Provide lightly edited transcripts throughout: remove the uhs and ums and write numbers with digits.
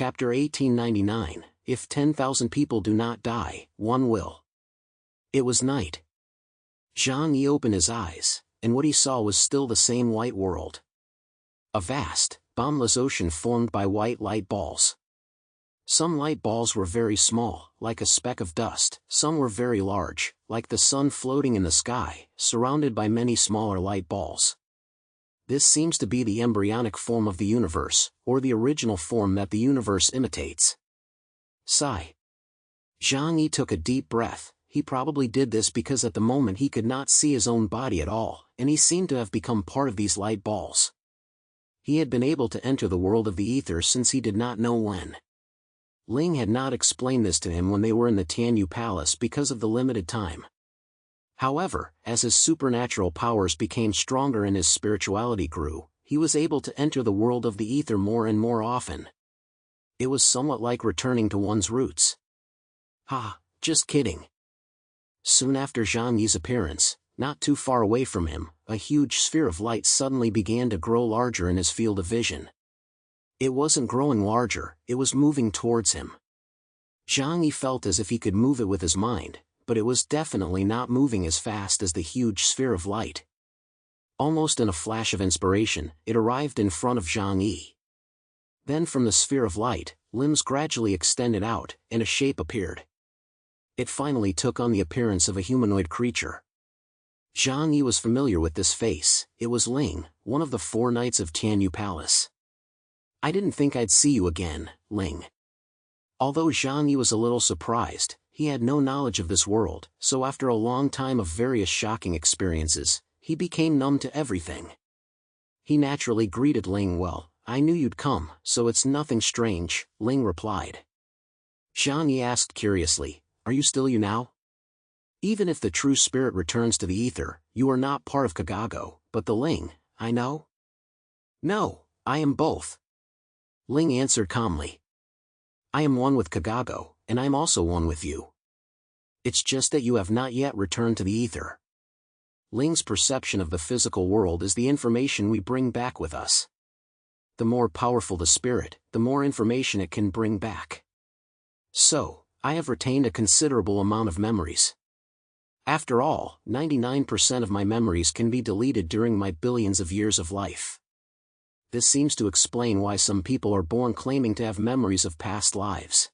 Chapter 1899, If 10,000 people do not die, one will. It was night. Jeang Yi opened his eyes, and what he saw was still the same white world. A vast, boundless ocean formed by white light balls. Some light balls were very small, like a speck of dust. Some were very large, like the sun floating in the sky, surrounded by many smaller light balls. This seems to be the embryonic form of the universe, or the original form that the universe imitates. Sigh. Jeang Yi took a deep breath. He probably did this because at the moment he could not see his own body at all, and he seemed to have become part of these light balls. He had been able to enter the world of the ether since he did not know when. Ling had not explained this to him when they were in the Tianyu Palace because of the limited time. However, as his supernatural powers became stronger and his spirituality grew, he was able to enter the world of the ether more and more often. It was somewhat like returning to one's roots. Ha, just kidding. Soon after Jeang Yi's appearance, not too far away from him, a huge sphere of light suddenly began to grow larger in his field of vision. It wasn't growing larger, it was moving towards him. Jeang Yi felt as if he could move it with his mind, but it was definitely not moving as fast as the huge sphere of light. Almost in a flash of inspiration, it arrived in front of Jeang Yi. Then from the sphere of light, limbs gradually extended out, and a shape appeared. It finally took on the appearance of a humanoid creature. Jeang Yi was familiar with this face. It was Ling, one of the 4 knights of Tianyu Palace. I didn't think I'd see you again, Ling. Although Jeang Yi was a little surprised, he had no knowledge of this world, so after a long time of various shocking experiences, he became numb to everything. He naturally greeted Ling well. I knew you'd come, so it's nothing strange, Ling replied. Jeang Yi asked curiously, are you still you now? Even if the true spirit returns to the ether, you are not part of Kagago, but the Ling, I know? No, I am both. Ling answered calmly. I am one with Kagago, and I am also one with you. It's just that you have not yet returned to the ether. Ling's perception of the physical world is the information we bring back with us. The more powerful the spirit, the more information it can bring back. So, I have retained a considerable amount of memories. After all, 99% of my memories can be deleted during my billions of years of life. This seems to explain why some people are born claiming to have memories of past lives.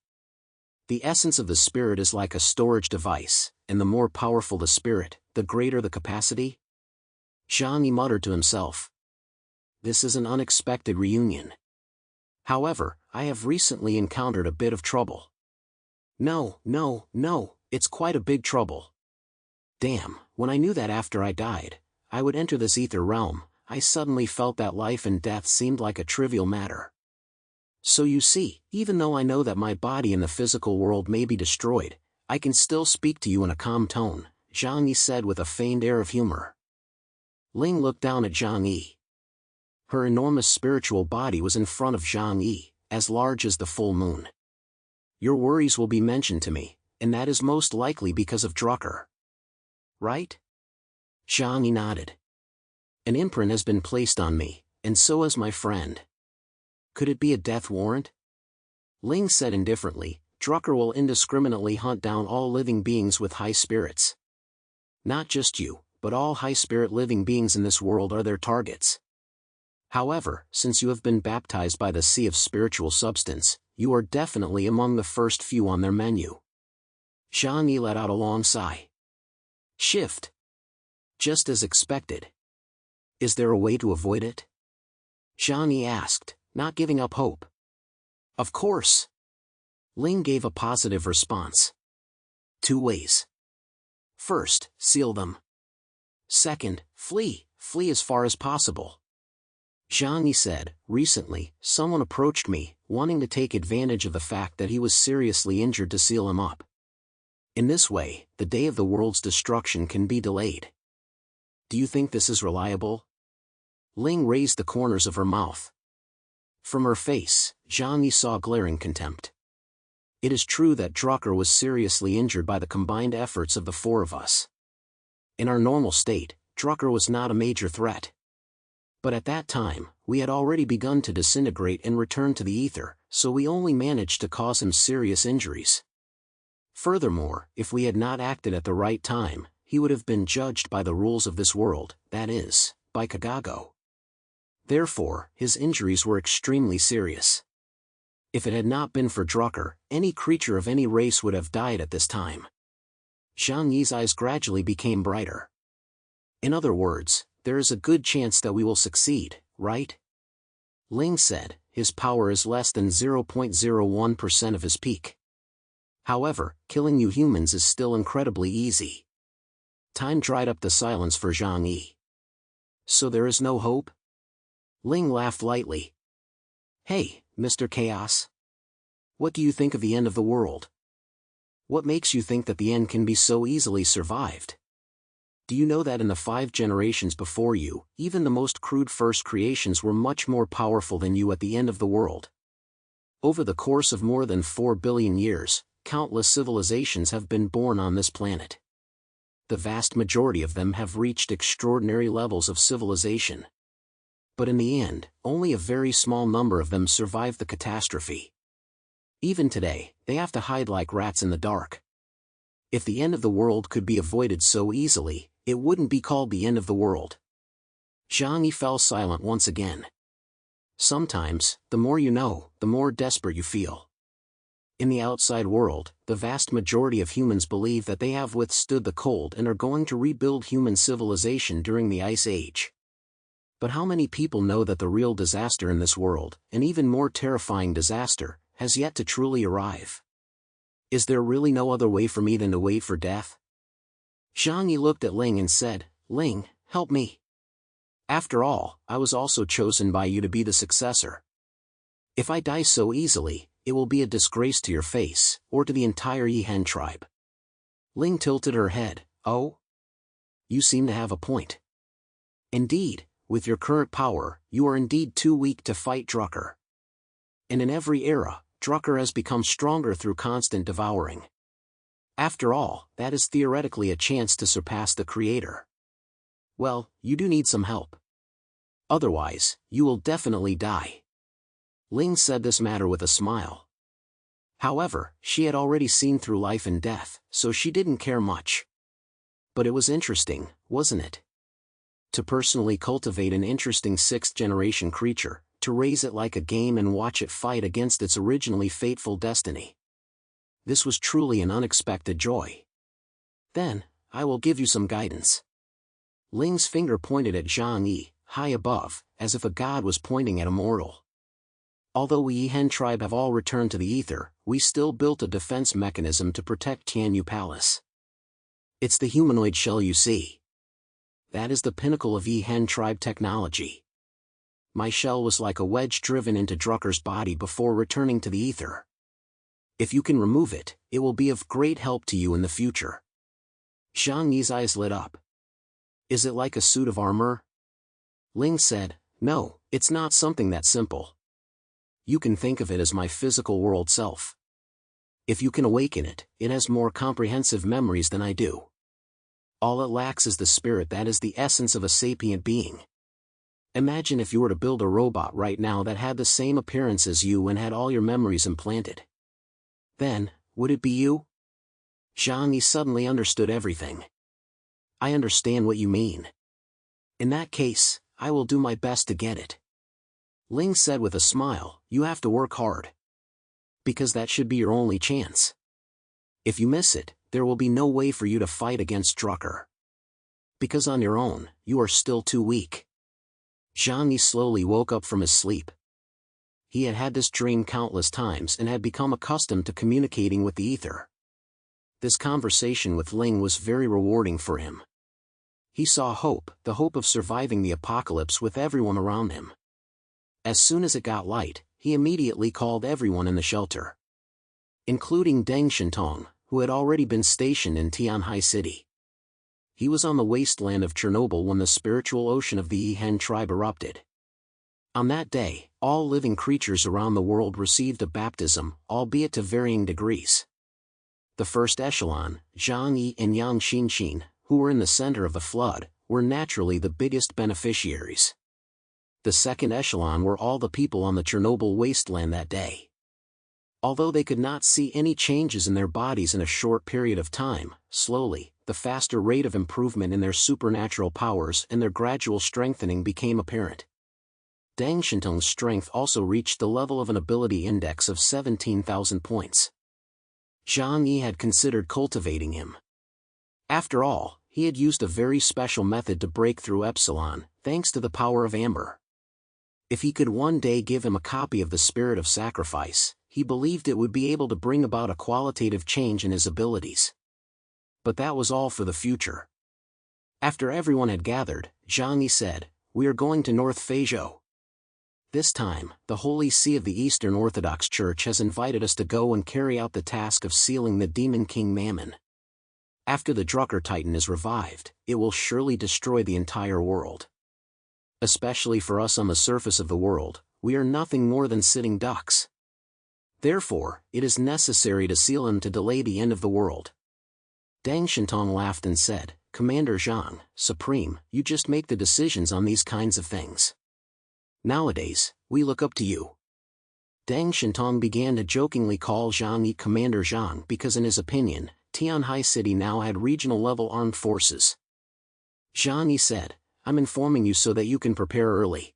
The essence of the spirit is like a storage device, and the more powerful the spirit, the greater the capacity. Jeang Yi muttered to himself. This is an unexpected reunion. However, I have recently encountered a bit of trouble. No, it's quite a big trouble. Damn, when I knew that after I died, I would enter this ether realm, I suddenly felt that life and death seemed like a trivial matter. So you see, even though I know that my body in the physical world may be destroyed, I can still speak to you in a calm tone, Jeang Yi said with a feigned air of humor. Ling looked down at Jeang Yi. Her enormous spiritual body was in front of Jeang Yi, as large as the full moon. Your worries will be mentioned to me, and that is most likely because of Drucker. Right? Jeang Yi nodded. An imprint has been placed on me, and so has my friend. Could it be a death warrant? Ling said indifferently, Drucker will indiscriminately hunt down all living beings with high spirits. Not just you, but all high-spirit living beings in this world are their targets. However, since you have been baptized by the sea of spiritual substance, you are definitely among the first few on their menu. Jeang Yi let out a long sigh. Shift. Just as expected. Is there a way to avoid it? Jeang Yi asked, not giving up hope. Of course. Ling gave a positive response. 2 ways. First, seal them. Second, flee as far as possible. Jeang Yi said, recently, someone approached me, wanting to take advantage of the fact that he was seriously injured to seal him up. In this way, the day of the world's destruction can be delayed. Do you think this is reliable? Ling raised the corners of her mouth. From her face, Jeang Yi saw glaring contempt. It is true that Drucker was seriously injured by the combined efforts of the 4 of us. In our normal state, Drucker was not a major threat. But at that time, we had already begun to disintegrate and return to the ether, so we only managed to cause him serious injuries. Furthermore, if we had not acted at the right time, he would have been judged by the rules of this world, that is, by Kagago. Therefore, his injuries were extremely serious. If it had not been for Drucker, any creature of any race would have died at this time. Jeang Yi's eyes gradually became brighter. In other words, there is a good chance that we will succeed, right? Ling said, his power is less than 0.01% of his peak. However, killing you humans is still incredibly easy. Time dried up the silence for Jeang Yi. So there is no hope? Ling laughed lightly. Hey, Mr. Chaos. What do you think of the end of the world? What makes you think that the end can be so easily survived? Do you know that in the 5 generations before you, even the most crude first creations were much more powerful than you at the end of the world? Over the course of more than 4 billion years, countless civilizations have been born on this planet. The vast majority of them have reached extraordinary levels of civilization. But in the end, only a very small number of them survive the catastrophe. Even today, they have to hide like rats in the dark. If the end of the world could be avoided so easily, it wouldn't be called the end of the world. Jeang Yi fell silent once again. Sometimes, the more you know, the more desperate you feel. In the outside world, the vast majority of humans believe that they have withstood the cold and are going to rebuild human civilization during the Ice Age. But how many people know that the real disaster in this world, an even more terrifying disaster, has yet to truly arrive? Is there really no other way for me than to wait for death? Jeang Yi looked at Ling and said, Ling, help me. After all, I was also chosen by you to be the successor. If I die so easily, it will be a disgrace to your face, or to the entire Yihen tribe. Ling tilted her head. Oh? You seem to have a point. Indeed, with your current power, you are indeed too weak to fight Drucker. And in every era, Drucker has become stronger through constant devouring. After all, that is theoretically a chance to surpass the Creator. Well, you do need some help. Otherwise, you will definitely die. Ling said this matter with a smile. However, she had already seen through life and death, so she didn't care much. But it was interesting, wasn't it? To personally cultivate an interesting 6th-generation creature, to raise it like a game and watch it fight against its originally fateful destiny. This was truly an unexpected joy. Then, I will give you some guidance. Ling's finger pointed at Jeang Yi, high above, as if a god was pointing at a mortal. Although we Yihen tribe have all returned to the ether, we still built a defense mechanism to protect Tianyu Palace. It's the humanoid shell you see. That is the pinnacle of Yihen tribe technology. My shell was like a wedge driven into Drucker's body before returning to the ether. If you can remove it, it will be of great help to you in the future. Jeang Yi's eyes lit up. Is it like a suit of armor? Ling said, no, it's not something that simple. You can think of it as my physical world self. If you can awaken it, it has more comprehensive memories than I do. All it lacks is the spirit that is the essence of a sapient being. Imagine if you were to build a robot right now that had the same appearance as you and had all your memories implanted. Then, would it be you? Jeang Yi suddenly understood everything. I understand what you mean. In that case, I will do my best to get it. Ling said with a smile, you have to work hard. Because that should be your only chance. If you miss it, there will be no way for you to fight against Drucker. Because on your own, you are still too weak. Jeang Yi slowly woke up from his sleep. He had had this dream countless times and had become accustomed to communicating with the ether. This conversation with Ling was very rewarding for him. He saw hope, the hope of surviving the apocalypse with everyone around him. As soon as it got light, he immediately called everyone in the shelter. Including Deng Shintong, who had already been stationed in Tianhai City. He was on the wasteland of Chernobyl when the spiritual ocean of the Yihen tribe erupted. On that day, all living creatures around the world received a baptism, albeit to varying degrees. The first echelon, Jeang Yi and Yang Xinxin, who were in the center of the flood, were naturally the biggest beneficiaries. The second echelon were all the people on the Chernobyl wasteland that day. Although they could not see any changes in their bodies in a short period of time, slowly, the faster rate of improvement in their supernatural powers and their gradual strengthening became apparent. Deng Shentong's strength also reached the level of an ability index of 17,000 points. Jeang Yi had considered cultivating him. After all, he had used a very special method to break through Epsilon, thanks to the power of Amber. If he could one day give him a copy of the Spirit of Sacrifice, he believed it would be able to bring about a qualitative change in his abilities. But that was all for the future. After everyone had gathered, Jeang Yi said, "We are going to North Feizhou. This time, the Holy See of the Eastern Orthodox Church has invited us to go and carry out the task of sealing the demon king Mammon. After the Drucker Titan is revived, it will surely destroy the entire world. Especially for us on the surface of the world, we are nothing more than sitting ducks. Therefore, it is necessary to seal him to delay the end of the world." Deng Shentong laughed and said, "Commander Zhang, Supreme, you just make the decisions on these kinds of things. Nowadays, we look up to you." Deng Shentong began to jokingly call Jeang Yi Commander Zhang because in his opinion, Tianhai City now had regional-level armed forces. Jeang Yi said, "I'm informing you so that you can prepare early.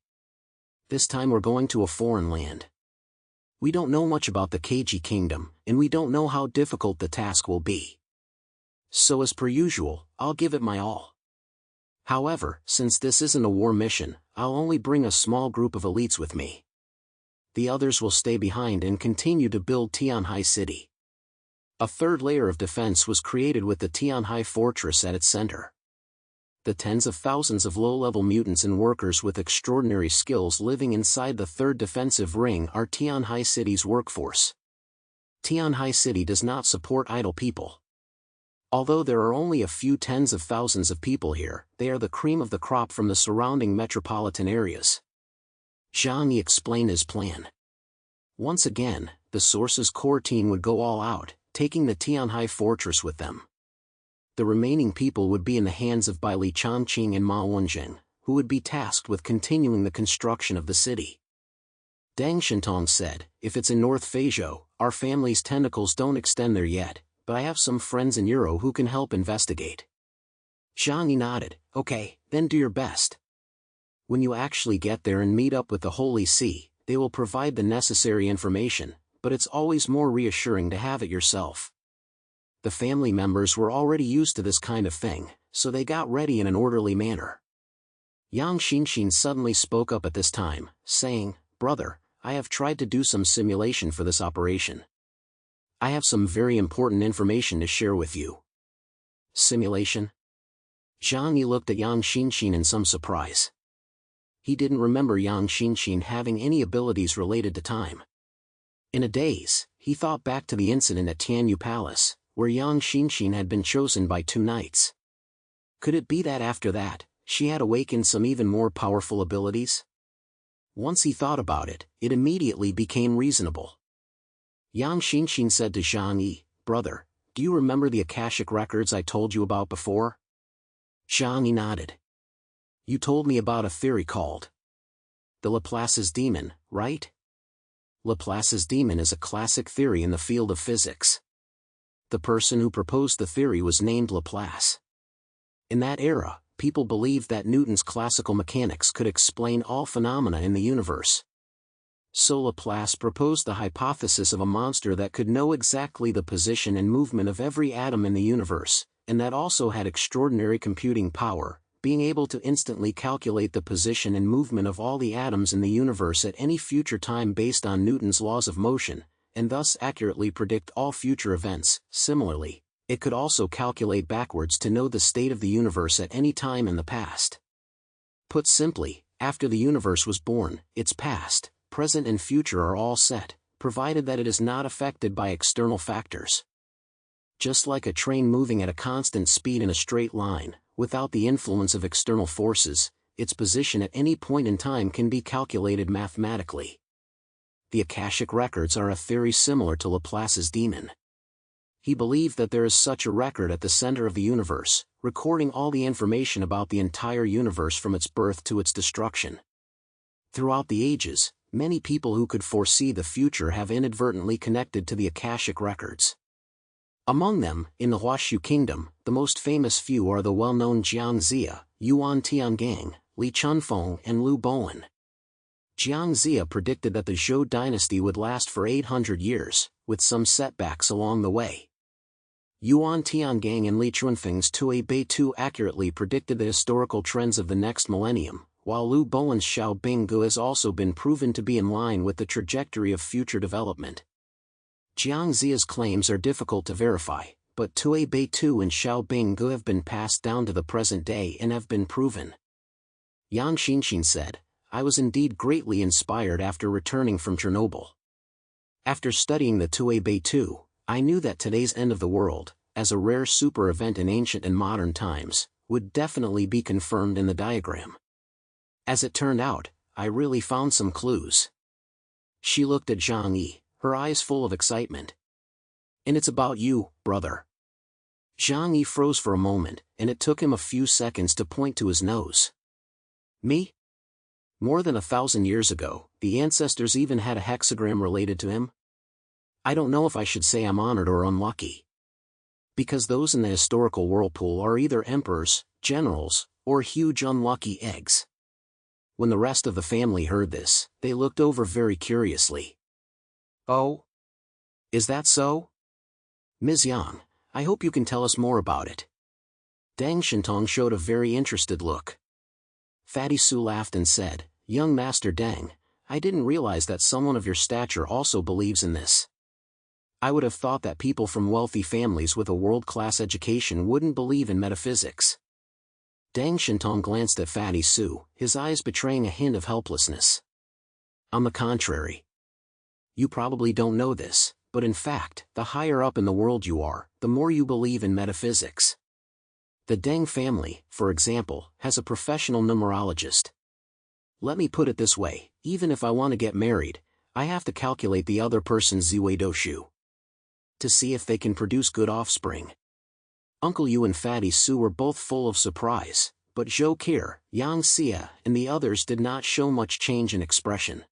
This time we're going to a foreign land. We don't know much about the Keiji Kingdom, and we don't know how difficult the task will be. So as per usual, I'll give it my all. However, since this isn't a war mission, I'll only bring a small group of elites with me. The others will stay behind and continue to build Tianhai City." A third layer of defense was created with the Tianhai Fortress at its center. The tens of thousands of low-level mutants and workers with extraordinary skills living inside the third defensive ring are Tianhai City's workforce. Tianhai City does not support idle people. Although there are only a few tens of thousands of people here, they are the cream of the crop from the surrounding metropolitan areas. Jeang Yi explained his plan. Once again, the Source's core team would go all out, taking the Tianhai Fortress with them. The remaining people would be in the hands of Bai Li Changqing and Ma Wenjing, who would be tasked with continuing the construction of the city. Deng Shentong said, "If it's in North Feizhou, our family's tentacles don't extend there yet, but I have some friends in Euro who can help investigate." Jeang Yi nodded, "Okay, then do your best. When you actually get there and meet up with the Holy See, they will provide the necessary information, but it's always more reassuring to have it yourself." The family members were already used to this kind of thing, so they got ready in an orderly manner. Yang Xinxin suddenly spoke up at this time, saying, "Brother, I have tried to do some simulation for this operation. I have some very important information to share with you." Simulation? Jeang Yi looked at Yang Xinxin in some surprise. He didn't remember Yang Xinxin having any abilities related to time. In a daze, he thought back to the incident at Tianyu Palace, where Yang Xinxin had been chosen by 2 knights. Could it be that after that, she had awakened some even more powerful abilities? Once he thought about it, it immediately became reasonable. Yang Xinxin said to Jeang Yi, "Brother, do you remember the Akashic records I told you about before?" Jeang Yi nodded. "You told me about a theory called the Laplace's demon, right? Laplace's demon is a classic theory in the field of physics. The person who proposed the theory was named Laplace. In that era, people believed that Newton's classical mechanics could explain all phenomena in the universe. So Laplace proposed the hypothesis of a monster that could know exactly the position and movement of every atom in the universe, and that also had extraordinary computing power, being able to instantly calculate the position and movement of all the atoms in the universe at any future time based on Newton's laws of motion, and thus accurately predict all future events. Similarly, it could also calculate backwards to know the state of the universe at any time in the past. Put simply, after the universe was born, its past, present and future are all set, provided that it is not affected by external factors. Just like a train moving at a constant speed in a straight line, without the influence of external forces, its position at any point in time can be calculated mathematically. The Akashic records are a theory similar to Laplace's demon. He believed that there is such a record at the center of the universe, recording all the information about the entire universe from its birth to its destruction. Throughout the ages, many people who could foresee the future have inadvertently connected to the Akashic records. Among them, in the Huashu Kingdom, the most famous few are the well-known Jeang Yi, Yuan Tiangang, Li Chunfeng and Lu Bowen. Jeang Yi predicted that the Zhou dynasty would last for 800 years, with some setbacks along the way. Yuan Tiangang and Li Chunfeng's Tui Bei Tu accurately predicted the historical trends of the next millennium, while Lu Bowen's Xiao Binggu has also been proven to be in line with the trajectory of future development. Jiang Zi's claims are difficult to verify, but Tui Bei Tu and Xiao Binggu have been passed down to the present day and have been proven. Yang Xinxin said, "I was indeed greatly inspired after returning from Chernobyl. After studying the Tui Bei Tu, I knew that today's end of the world, as a rare super event in ancient and modern times, would definitely be confirmed in the diagram. As it turned out, I really found some clues." She looked at Jeang Yi, her eyes full of excitement. "And it's about you, brother." Jeang Yi froze for a moment, and it took him a few seconds to point to his nose. "Me?" More than 1,000 years ago, the ancestors even had a hexagram related to him? I don't know if I should say I'm honored or unlucky. Because those in the historical whirlpool are either emperors, generals, or huge unlucky eggs. When the rest of the family heard this, they looked over very curiously. "Oh? Is that so? Ms. Yang, I hope you can tell us more about it." Deng Shintong showed a very interested look. Fatty Su laughed and said, "Young Master Deng, I didn't realize that someone of your stature also believes in this. I would have thought that people from wealthy families with a world-class education wouldn't believe in metaphysics." Deng Shintong glanced at Fatty Su, his eyes betraying a hint of helplessness. "On the contrary. You probably don't know this, but in fact, the higher up in the world you are, the more you believe in metaphysics. The Deng family, for example, has a professional numerologist. Let me put it this way, even if I want to get married, I have to calculate the other person's Ziwei Doshu to see if they can produce good offspring." Uncle Yu and Fatty Su were both full of surprise, but Zhou Qir, Yang Xia, and the others did not show much change in expression.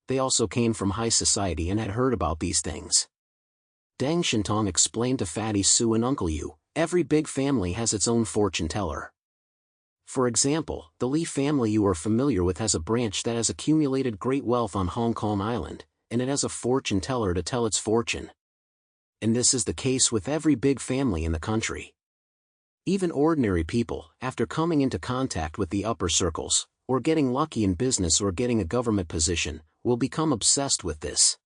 They also came from high society and had heard about these things. Deng Shintong explained to Fatty Su and Uncle Yu, every big family has its own fortune teller. For example, the Li family you are familiar with has a branch that has accumulated great wealth on Hong Kong Island, and it has a fortune teller to tell its fortune. And this is the case with every big family in the country. Even ordinary people, after coming into contact with the upper circles, or getting lucky in business or getting a government position, will become obsessed with this.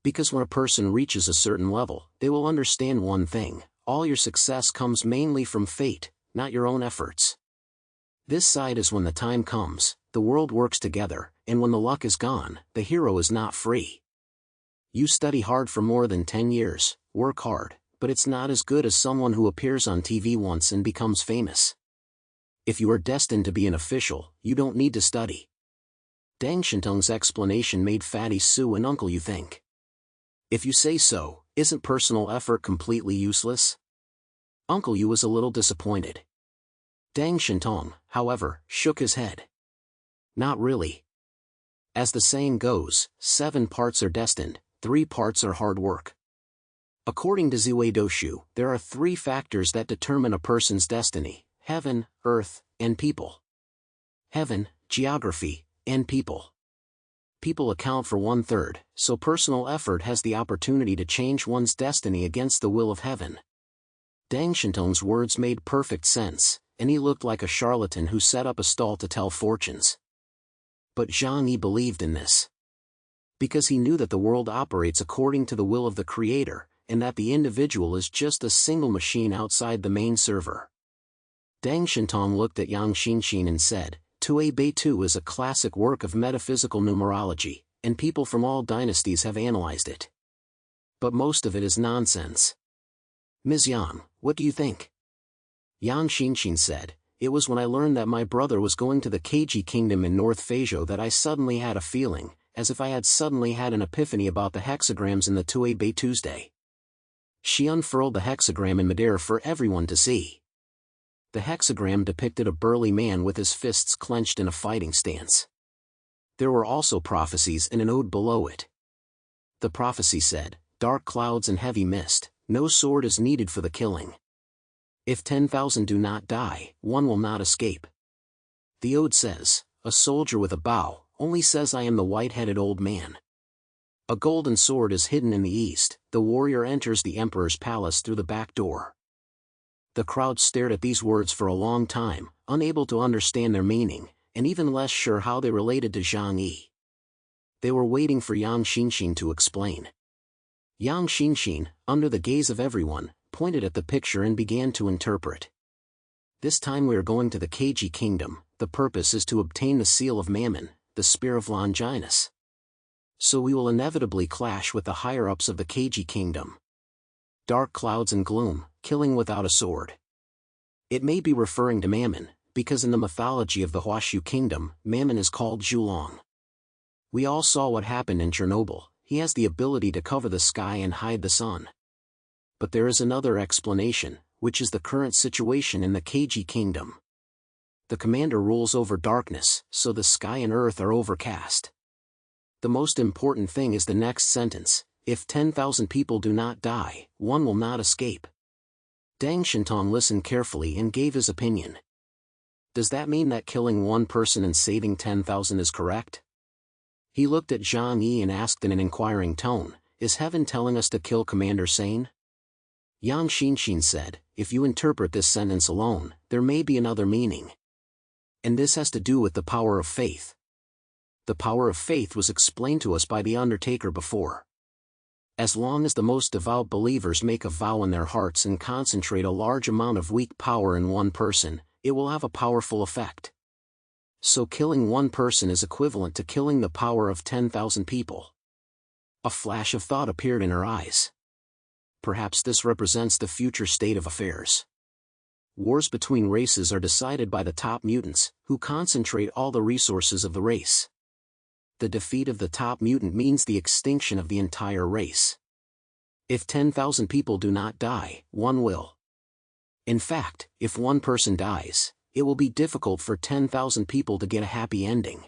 Because when a person reaches a certain level, they will understand one thing: all your success comes mainly from fate, not your own efforts. This side is when the time comes, the world works together, and when the luck is gone, the hero is not free. You study hard for more than 10 years, work hard, but it's not as good as someone who appears on TV once and becomes famous. If you are destined to be an official, you don't need to study. Deng Shintong's explanation made Fatty Su and Uncle Yu think. If you say so, isn't personal effort completely useless? Uncle Yu was a little disappointed. Deng Shintong, however, shook his head. Not really. As the saying goes, 7 parts are destined, 3 parts are hard work. According to Ziwei Doshu, there are 3 factors that determine a person's destiny: heaven, earth, and people. Heaven, geography, and people. People account for 1/3, so personal effort has the opportunity to change one's destiny against the will of heaven. Deng Shintong's words made perfect sense, and he looked like a charlatan who set up a stall to tell fortunes. But Jeang Yi believed in this. Because he knew that the world operates according to the will of the Creator, and that the individual is just a single machine outside the main server. Deng Shintong looked at Yang Xinxin and said, Tui Bei Tu is a classic work of metaphysical numerology, and people from all dynasties have analyzed it. But most of it is nonsense. Ms. Yang, what do you think? Yang Xinxin said, it was when I learned that my brother was going to the Keiji Kingdom in North Phasio that I suddenly had a feeling, as if I had suddenly had an epiphany about the hexagrams in the Tui Bei Tuesday. She unfurled the hexagram in midair for everyone to see. The hexagram depicted a burly man with his fists clenched in a fighting stance. There were also prophecies in an ode below it. The prophecy said, "Dark clouds and heavy mist, no sword is needed for the killing. If 10,000 do not die, one will not escape." The ode says, "A soldier with a bow, only says I am the white-headed old man. A golden sword is hidden in the east, the warrior enters the emperor's palace through the back door." The crowd stared at these words for a long time, unable to understand their meaning, and even less sure how they related to Jeang Yi. They were waiting for Yang Xinxin to explain. Yang Xinxin, under the gaze of everyone, pointed at the picture and began to interpret. "This time we are going to the Keiji kingdom. The purpose is to obtain the seal of Mammon, the spear of Longinus. So we will inevitably clash with the higher-ups of the Keiji kingdom. Dark clouds and gloom, killing without a sword." It may be referring to Mammon, because in the mythology of the Huashu kingdom, Mammon is called Zhulong. We all saw what happened in Chernobyl. He has the ability to cover the sky and hide the sun. But there is another explanation, which is the current situation in the Keiji kingdom. The commander rules over darkness, so the sky and earth are overcast. The most important thing is the next sentence: "If 10,000 people do not die, one will not escape." Deng Shintong listened carefully and gave his opinion. "Does that mean that killing one person and saving 10,000 is correct?" He looked at Jeang Yi and asked in an inquiring tone, "Is heaven telling us to kill Commander Sane?" Yang Xinxin said, "If you interpret this sentence alone, there may be another meaning. And this has to do with the power of faith. The power of faith was explained to us by the Undertaker before. As long as the most devout believers make a vow in their hearts and concentrate a large amount of weak power in one person, it will have a powerful effect. So killing one person is equivalent to killing the power of 10,000 people." A flash of thought appeared in her eyes. Perhaps this represents the future state of affairs. Wars between races are decided by the top mutants, who concentrate all the resources of the race. The defeat of the top mutant means the extinction of the entire race. If 10,000 people do not die, one will. In fact, if one person dies, it will be difficult for 10,000 people to get a happy ending.